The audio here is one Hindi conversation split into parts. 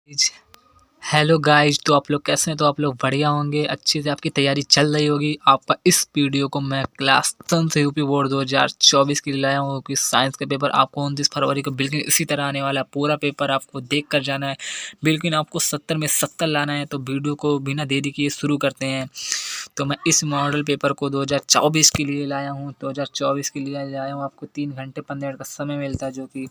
हेलो गाइस, तो आप लोग कैसे हैं? तो आप लोग बढ़िया होंगे, अच्छे से आपकी तैयारी चल रही होगी। आपका इस वीडियो को मैं क्लास 10 से यूपी बोर्ड 2024 के लिए लाया हूँ कि साइंस का पेपर आपको 29 फरवरी को बिल्कुल इसी तरह आने वाला है। पूरा पेपर आपको देख कर जाना है, बिल्कुल आपको 70 में 70 लाना है। तो वीडियो को बिना देरी किए शुरू करते हैं। तो मैं इस मॉडल पेपर को 2024 के लिए लाया हूँ। 2024 के लिए लाया हूँ, आपको 3 घंटे 15 मिनट का समय मिलता है जो कि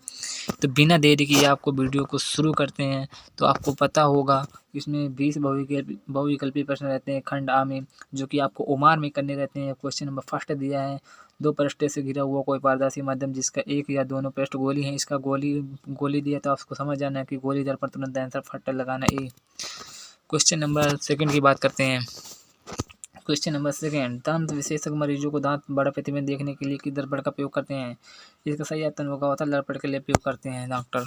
तो बिना देरी किए आपको वीडियो को शुरू करते हैं। तो आपको पता होगा इसमें 20 बहुविकल्पीय प्रश्न रहते हैं खंड आ में, जो कि आपको ओमार में करने रहते हैं। क्वेश्चन नंबर फर्स्ट दिया है, दो पृष्ठ से घिरा हुआ कोई पारदर्शी माध्यम जिसका एक या दोनों पृष्ठ गोली है। इसका गोली दिया तो आपको समझ जाना है कि गोली दर पर तुरंत आंसर फट लगाना ए। क्वेश्चन नंबर सेकंड की बात करते हैं। क्वेश्चन नंबर सेकंड, दंत विशेषज्ञ मरीजों को दांत बड़ा प्रतिबिंब देखने के लिए किस दर्पण का उपयोग करते हैं? इसका सही उत्तर होगा अवतल दर्पण के लिए उपयोग करते हैं डॉक्टर।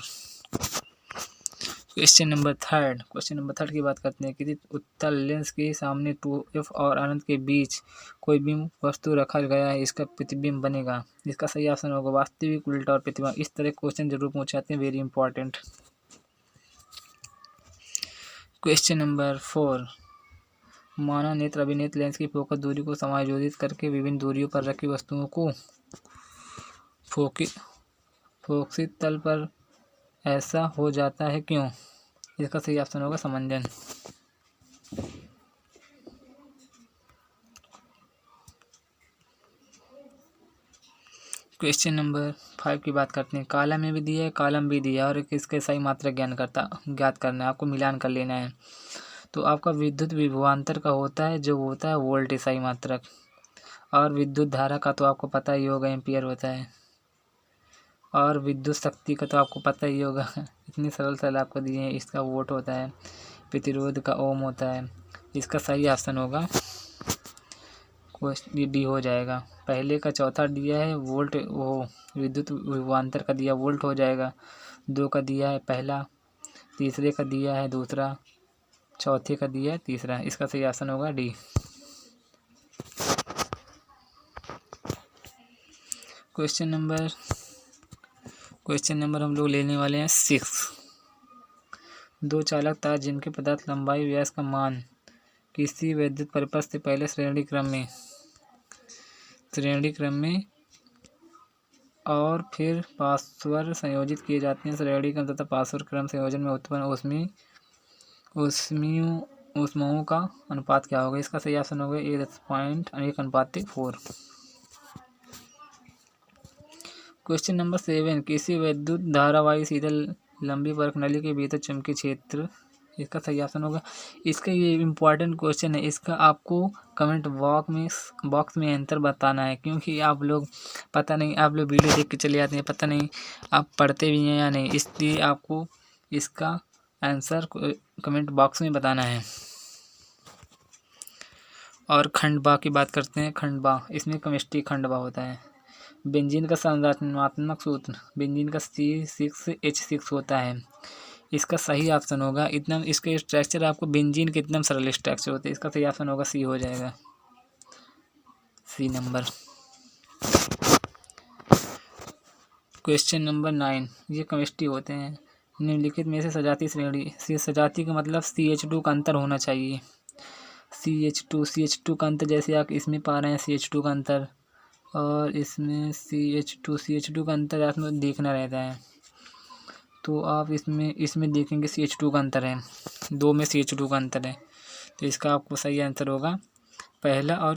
क्वेश्चन नंबर थर्ड की बात करते हैं कि उत्तल लेंस के सामने 2f और अनंत के बीच कोई बिंब वस्तु रखा गया है, इसका प्रतिबिंब बनेगा। इसका सही ऑप्शन होगा वास्तविक, उल्टा और प्रतिबिंब। इस तरह क्वेश्चन जरूर पूछे जाते हैं, वेरी इंपॉर्टेंट। क्वेश्चन नंबर 4, मानव नेत्र अभिनेत्र लेंस की फोकस दूरी को समायोजित करके विभिन्न दूरियों पर रखी वस्तुओं को फोकसित तल पर ऐसा हो जाता है क्यों? इसका सही ऑप्शन होगा समंजन। क्वेश्चन नंबर 5 की बात करते हैं। कॉलम में भी दिया है, कॉलम भी दिया है और इसके सही मात्रा ज्ञात करना है, आपको मिलान कर लेना है। तो आपका विद्युत विभवांतर का होता है जो होता है वोल्ट सही मात्रक, और विद्युत धारा का तो आपको पता ही होगा एम्पियर होता है, और विद्युत शक्ति का तो आपको पता ही होगा इतनी सरल आपको दिए हैं। इसका वोट होता है, प्रतिरोध का ओम होता है। इसका सही ऑप्शन होगा क्वेश्चन डी हो जाएगा। पहले का चौथा दिया है वोल्ट, वो विद्युत विभवांतर का दिया वोल्ट हो जाएगा। 2 का दिया है पहला, तीसरे का दिया है दूसरा, चौथे का दिया है तीसरा। इसका सही ऑप्शन होगा डी। क्वेश्चन नंबर हम लोग लेने वाले हैं 6। दो चालक तार जिनके पदार्थ लंबाई व्यास का मान किसी वैद्युत परिपथ से पहले श्रेणी क्रम में और फिर पार्श्वर संयोजित किए जाते हैं। श्रेणी क्रम तथा पार्श्वर क्रम संयोजन में उत्पन्न ऊष्माओं का अनुपात क्या होगा? इसका सही ऑप्शन होगा 1.1:4। क्वेश्चन नंबर 7, किसी विद्युत धारावाही शीतल लंबी वर्क नली के भीतर चुंबकीय क्षेत्र। इसका सही ऑप्शन होगा। इसका ये इम्पॉर्टेंट क्वेश्चन है, इसका आपको कमेंट बॉक्स में आंसर बताना है, क्योंकि आप लोग वीडियो देख के चले जाते हैं, पता नहीं आप पढ़ते भी हैं या नहीं, इसलिए आपको इसका आंसर कमेंट बॉक्स में बताना है। और खंड बा की बात करते हैं। खंड बा, इसमें केमिस्ट्री खंड बा होता है। बेंजीन का संरचनात्मक सूत्र बेंजीन का C6H6 होता है। इसका सही ऑप्शन होगा इसके स्ट्रक्चर आपको बेंजीन के एकदम सरल स्ट्रक्चर होते हैं। इसका सही ऑप्शन होगा सी हो जाएगा, सी नंबर। क्वेश्चन नंबर 9, ये केमिस्ट्री होते हैं। निम्नलिखित में से सजातीय श्रेणी, सजातीय का मतलब CH2 का अंतर होना चाहिए। CH2 का अंतर जैसे आप इसमें पा रहे हैं CH2 का अंतर, और इसमें CH2 का अंतर आपको देखना रहता है। तो आप इसमें देखेंगे CH2 का अंतर है, 2 में CH2 का अंतर है। तो इसका आपको सही आंसर होगा पहला और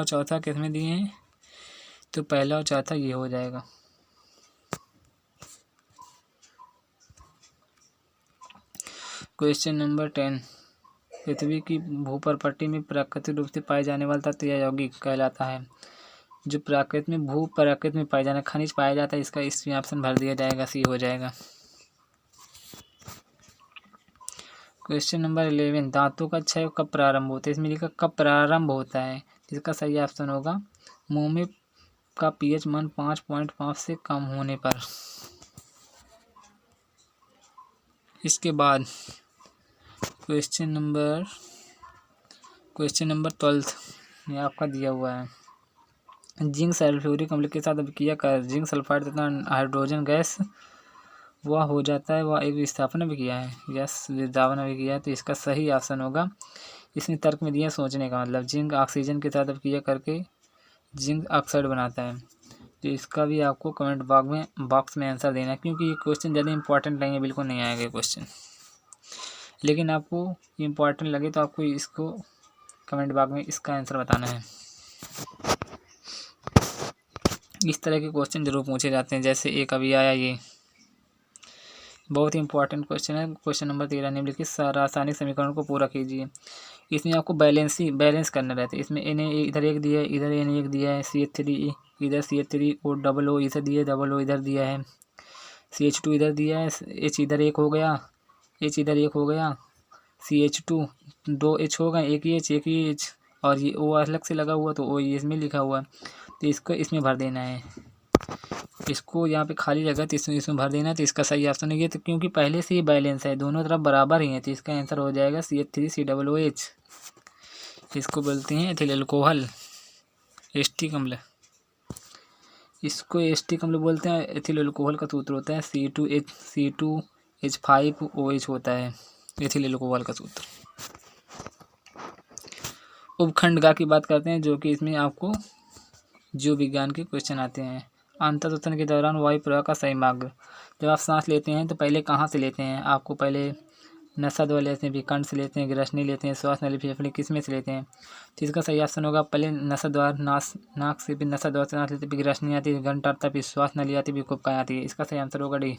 चौथा किस में दिए हैं? तो पहला और चौथा ये हो जाएगा। क्वेश्चन नंबर 10, पृथ्वी की भूपरपट्टी में प्राकृतिक रूप से पाए जाने वाला तत्व यौगिक कहलाता है। जो भूपराकृत में पाए जाना खनिज पाया जाता है, इसका इसमें ऑप्शन भर दिया जाएगा, सी हो जाएगा। क्वेश्चन नंबर 11, दांतों का क्षय कब प्रारंभ होता है? इसमें लिखा कब प्रारंभ होता है, इसका सही ऑप्शन होगा मुंह में का pH मान 5.5 से कम होने पर। इसके बाद क्वेश्चन नंबर 12 ये आपका दिया हुआ है। जिंक सल्फ्यूरिक अम्ल के साथ अभिक्रिया कर जिंक सल्फाइड तथा हाइड्रोजन गैस वह हो जाता है, वह एक विस्थापन भी किया है। यस, विस्थापन भी किया है, तो इसका सही ऑप्शन होगा। इसमें तर्क में दिया सोचने का मतलब, जिंक ऑक्सीजन के साथ अभिक्रिया करके जिंक ऑक्साइड बनाता है। तो इसका भी आपको कमेंट बॉक्स में आंसर देना है, क्योंकि ये क्वेश्चन ज़्यादा इंपॉर्टेंट नहीं है, बिल्कुल नहीं आएगा क्वेश्चन। लेकिन आपको इम्पॉर्टेंट लगे तो आपको इसको कमेंट बॉक्स में इसका आंसर बताना है। इस तरह के क्वेश्चन जरूर पूछे जाते हैं, जैसे एक अभी आया, ये बहुत ही इंपॉर्टेंट क्वेश्चन है। क्वेश्चन नंबर 13, निम्नलिखित रासायनिक समीकरण को पूरा कीजिए। इसमें आपको बैलेंस करना रहता है। इसमें Na इधर एक दिया है, इधर Na एक दिया है, CH3 इधर CH3 और डबल O इधर दिया है, डबल O इधर दिया है, CH2 इधर दिया है, H इधर एक हो गया, H इधर एक हो गया, CH2 दो H हो गए, एक ही H और ये O अलग से लगा हुआ, तो O इसमें लिखा हुआ है, तो इसको इसमें भर देना है। इसको यहाँ पे खाली जगह तो इसमें भर देना है। तो इसका सही ऑप्शन है ये, तो क्योंकि पहले से ही बैलेंस है, दोनों तरफ बराबर ही है, तो इसका आंसर हो जाएगा CH3COOH। इसको बोलते हैं एथिल अल्कोहल, एस्टिक अम्ल। इसको एस्टिक अम्ल बोलते हैं। एथिल अल्कोहल का सूत्र होता है C2H5OH होता है एथिल अल्कोहल का सूत्र। उपखंड गा की बात करते हैं, जो कि इसमें आपको जीव विज्ञान के क्वेश्चन आते हैं। अंतःश्वसन के दौरान वायु प्रवाह का सही मार्ग। जब आप सांस लेते हैं तो पहले कहाँ से लेते हैं? आपको पहले नसा द्वारा लेते हैं, फिर कंठ से लेते हैं, ग्रसनी लेते हैं, श्वास नली, फेफड़े, किस में से लेते हैं? तो इसका सही ऑप्शन होगा पहले नसा द्वार, नाक से, फिर नसा द्वार से सांस लेते, फिर ग्रसनी आती है, घंट आता है, फिर श्वास नली आती है, फिर कुपकाय आती है। इसका सही आंसर होगा डी।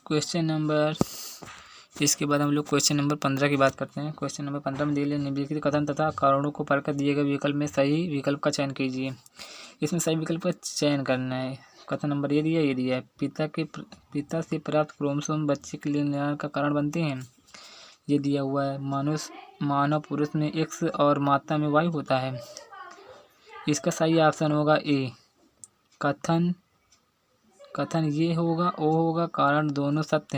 क्वेश्चन नंबर, इसके बाद हम लोग क्वेश्चन नंबर 15 की बात करते हैं। क्वेश्चन नंबर 15 में दिए गए निम्नलिखित कथन तथा कारणों को पढ़कर दिए गए विकल्प में सही विकल्प का चयन कीजिए। इसमें सही विकल्प का चयन करना है। कथन नंबर ये दिया है, पिता से प्राप्त क्रोमोसोम बच्चे के लिए निर्माण का कारण बनते हैं, ये दिया हुआ है। मानव पुरुष में X और माता में Y होता है। इसका सही ऑप्शन होगा ए। कथन ये होगा, ओ होगा। कारण दोनों सत्य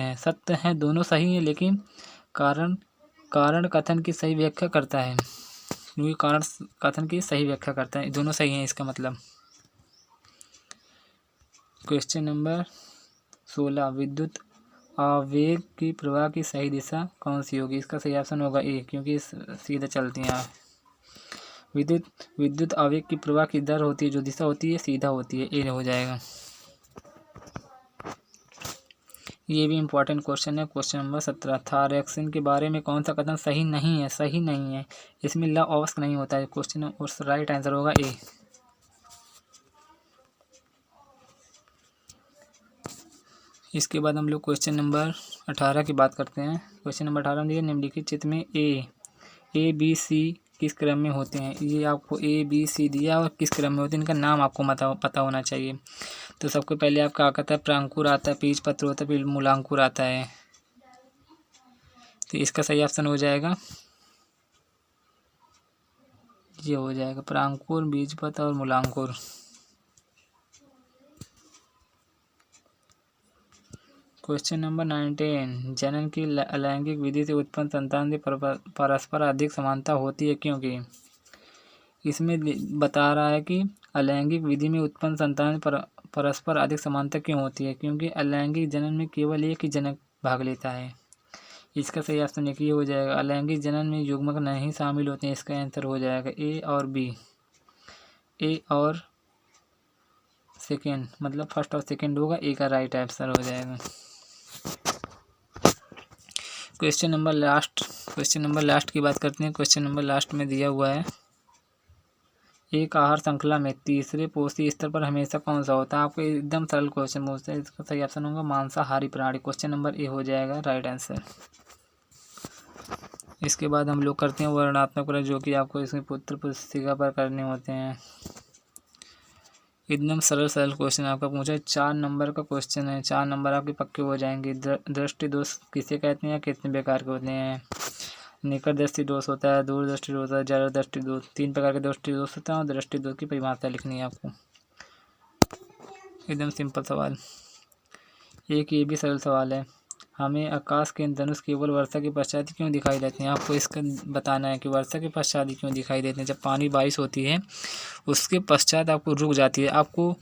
हैं, दोनों सही हैं, लेकिन कारण कथन की सही व्याख्या करता है, क्योंकि कारण कथन की सही व्याख्या करता है, दोनों सही हैं इसका मतलब। क्वेश्चन नंबर 16, विद्युत आवेग की प्रवाह की सही दिशा कौन सी होगी? इसका सही ऑप्शन होगा ए, क्योंकि सीधा चलती हैं। विद्युत आवेग की प्रवाह की दर होती है, जो दिशा होती है सीधा होती है, ए हो जाएगा। ये भी इम्पोर्टेंट क्वेश्चन है। क्वेश्चन नंबर 17, थायरॉक्सिन के बारे में कौन सा कथन सही नहीं है? इसमें ल अवश्य नहीं होता है। क्वेश्चन उस राइट आंसर होगा ए। इसके बाद हम लोग क्वेश्चन नंबर 18 की बात करते हैं। क्वेश्चन नंबर 18 में निम्नलिखित चित्र में ए बी सी किस क्रम में होते हैं? ये आपको A B C दिया और किस क्रम में होते हैं, इनका नाम आपको पता होना चाहिए। तो सबसे पहले आपका आता है प्रांकुर आता है, बीज पत्र होता है, फिर मूलांकुर आता है। तो इसका सही ऑप्शन हो जाएगा, ये हो जाएगा प्रांकुर, बीज पत्र और मूलांकुर। क्वेश्चन नंबर 19, जनन की अलैंगिक विधि से उत्पन्न संतान से परस्पर अधिक समानता होती है, क्योंकि इसमें बता रहा है कि अलैंगिक विधि में उत्पन्न संतान परस्पर अधिक समानता क्यों होती है? क्योंकि अलैंगिक जनन में केवल एक ही जनक भाग लेता है। इसका सही ऑप्शन एक ही हो जाएगा। अलैंगिक जनन में युग्मक नहीं शामिल होते हैं। इसका आंसर हो जाएगा ए और बी। ए और सेकेंड, मतलब फर्स्ट और सेकेंड होगा, ए का राइट आंसर हो जाएगा। क्वेश्चन नंबर लास्ट की बात करते हैं। क्वेश्चन नंबर लास्ट में दिया हुआ है, एक आहार श्रृंखला में तीसरे पोषी स्तर पर हमेशा कौन सा होता है? आपको एकदम सरल क्वेश्चन पूछते हैं। इसका सही ऑप्शन होगा मांसाहारी प्राणी। क्वेश्चन नंबर ए हो जाएगा राइट आंसर। इसके बाद हम लोग करते हैं वर्णनात्मक प्रश्न, जो कि आपको इसमें पुत्र पुस्तिका पर करने होते हैं। एकदम सरल क्वेश्चन आपका पूछा है। 4 नंबर का क्वेश्चन है, 4 नंबर आपके पक्के हो जाएंगे। दृष्टि दोष किसे कहते हैं, कितने प्रकार के होते हैं? निकट दृष्टि दोष होता है, दूर दृष्टि दोष होता है, जड़ दृष्टि दोष। 3 प्रकार के दृष्टि दोष होता है, और दृष्टि दोष की परिभाषा लिखनी है आपको। एकदम सिंपल सवाल। एक ये भी सरल सवाल है, हमें आकाश के इंद्रधनुष केवल वर्षा के पश्चात क्यों दिखाई देते हैं। आपको इसका बताना है कि वर्षा के पश्चात क्यों दिखाई देते हैं। जब पानी बारिश होती है उसके पश्चात आपको रुक जाती है। आपको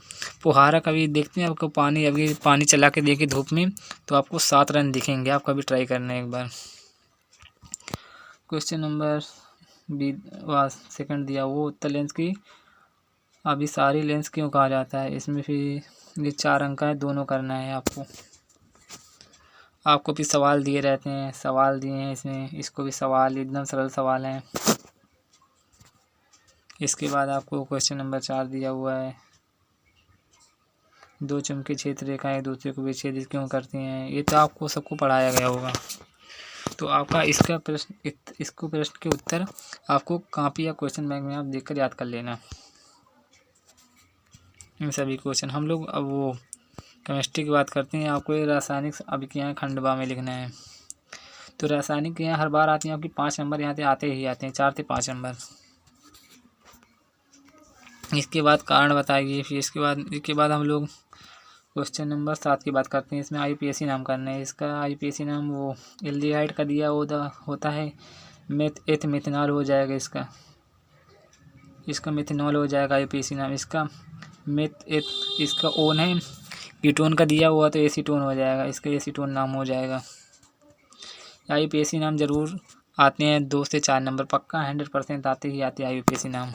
फुहारा कभी देखते हैं, आपको पानी अभी पानी चला के देखिए धूप में तो आपको 7 रन दिखेंगे। आप कभी ट्राई करना एक बार। क्वेश्चन नंबर बी सेकंड दिया, वो उत्तर लेंस की अभिसारी लेंस क्यों कहा जाता है। इसमें फिर ये 4 अंक है, दोनों करना है आपको। आपको भी सवाल दिए रहते हैं, सवाल दिए हैं इसमें, इसको भी सवाल एकदम सरल सवाल हैं। इसके बाद आपको क्वेश्चन नंबर 4 दिया हुआ है, 2 चुंबकीय क्षेत्र रेखाएं एक दूसरे को विच्छेदित क्यों करती हैं। ये तो आपको सबको पढ़ाया गया होगा। तो आपका इसका प्रश्न के उत्तर आपको कॉपी या क्वेश्चन बैंक में आप देखकर याद कर लेना। इन सभी क्वेश्चन हम लोग अब वो केमिस्ट्री की बात करते हैं। आपको ये रासायनिक अभिक्रियाएं खंडवा में लिखना है। तो रासायनिक क्रियाएं हर बार आती हैं आपकी 5 नंबर यहाँ से आते ही आते हैं, 4 से 5 नंबर। इसके बाद कारण बताइए। फिर इसके बाद हम लोग क्वेश्चन नंबर 7 की बात करते हैं। इसमें IUPAC नाम करना है। इसका IUPAC नाम वो एल्डिहाइड का दिया होता है, मेथनॉल हो जाएगा। इसका मेथनॉल हो जाएगा IUPAC नाम। इसका ओन है, कीटोन का दिया हुआ तो एसीटोन हो जाएगा, इसका एसीटोन नाम हो जाएगा। IUPAC नाम जरूर आते हैं 2 से 4 नंबर, पक्का 100% आते ही आते हैं IUPAC नाम।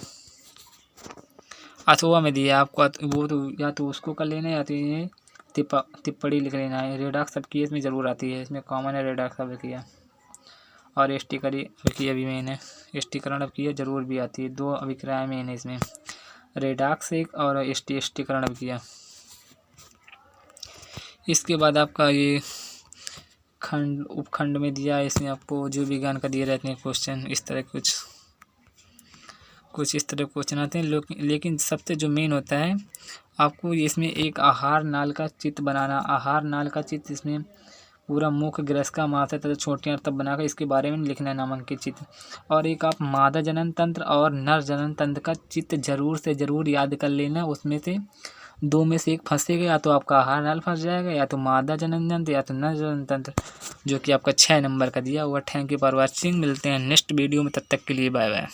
अथवा में दिया आपको, वो तो या तो उसको कर लेना या तो ये टिप्पणी लिख लेना है। रेडॉक्स अभिक्रिया इसमें ज़रूर आती है, इसमें कॉमन है रेडॉक्स अभिक्रिया। और एस्टीकरण अभिक्रिया भी मेन है, एस्टीकरण अभिक्रिया जरूर भी आती है। 2 अभिक्रियाएं मेन है इसमें, रेडॉक्स एक और एस्टीकरण अभिक्रिया। इसके बाद आपका ये उपखंड में दिया है, इसमें आपको जीव विज्ञान का दिए रहते हैं क्वेश्चन। इस तरह कुछ इस तरह क्वेश्चन आते हैं। लेकिन सबसे जो मेन होता है आपको इसमें एक आहार नाल का चित्र बनाना। आहार नाल का चित्र इसमें पूरा मुख्य ग्रस का मास है तथा छोटियाँ तब बनाकर इसके बारे में लिखना है नामांकित चित्र। और एक आप मादा जनन तंत्र और नर जनन तंत्र का चित्र जरूर से ज़रूर याद कर लेना। उसमें से 2 में से एक फंसेगा, या तो आपका आहार नाल फंस जाएगा, या तो मादा जनन तंत्र, या तो नर जनन तंत्र, जो कि आपका 6 नंबर का दिया हुआ। Thank you for watching. मिलते हैं नेक्स्ट वीडियो में, तब तक के लिए बाय बाय।